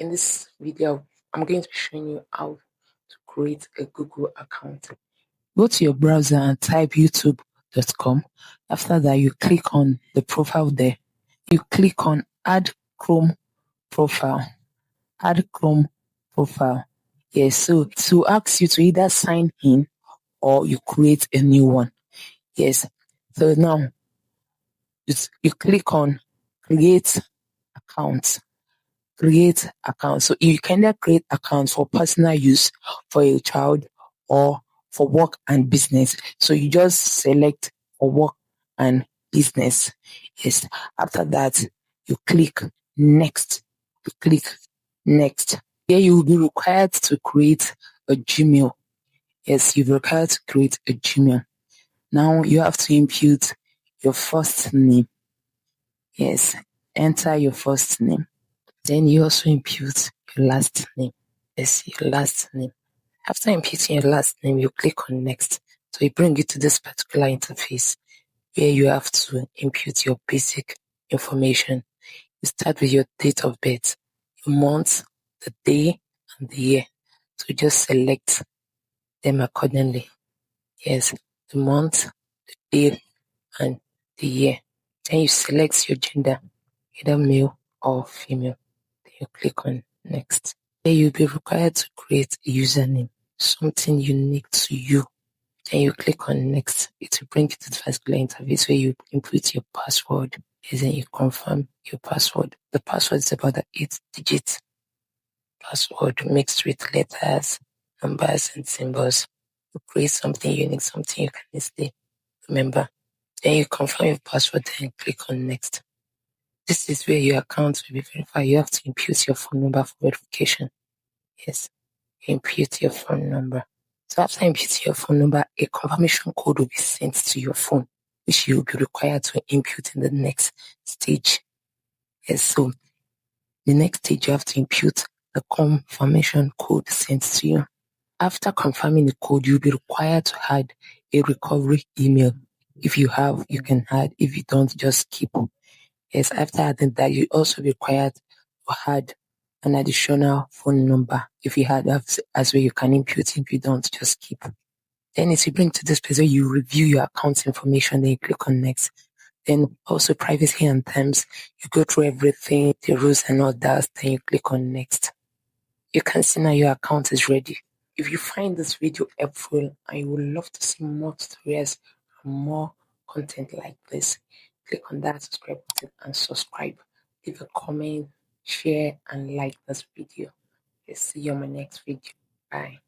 In this video, I'm going to be showing you how to create a Google account. Go to your browser and type youtube.com. After that, you click on the profile there. You click on add Chrome profile. Add Chrome profile. Yes, so to ask you to either sign in or you create a new one. Yes. So now you click on create account. Create account. So you can either create accounts for personal use, for a child, or for work and business. So you just select for work and business. Yes. After that, you click next. You click next. Here you will be required to create a Gmail. Yes, you're required to create a Gmail. Now you have to input your first name. Yes, enter your first name. Then you also input your last name. Yes, your last name. After inputting your last name, you click on next. So it brings you to this particular interface where you have to input your basic information. You start with your date of birth, your month, the day, and the year. So just select them accordingly. Yes, the month, the day, and the year. Then you select your gender, either male or female. Then you click on next. Then you'll be required to create a username, something unique to you. Then you click on next. It will bring you to the particular interface where you input your password. And then you confirm your password. The password is about an 8-digit password mixed with letters, numbers, and symbols. You create something unique, something you can easily remember. Then you confirm your password and click on next. This is where your account will be verified. You have to input your phone number for verification. Yes, you input your phone number. So after inputting your phone number, a confirmation code will be sent to your phone, which you will be required to input in the next stage. Yes, so the next stage you have to input the confirmation code sent to you. After confirming the code, you'll be required to add a recovery email. If you have, you can add. If you don't, just keep. Yes, after adding that, you also be required to add an additional phone number. If you had as well, you can input. If you don't, just keep. Then it will bring to this place where you review your account information, then you click on next. Then also privacy and terms, you go through everything, the rules and all that, then you click on next. You can see now your account is ready. If you find this video helpful and you would love to see more tutorials and more content like this, click on that subscribe button and subscribe. Leave a comment, share, and like this video. I'll see you on my next video. Bye.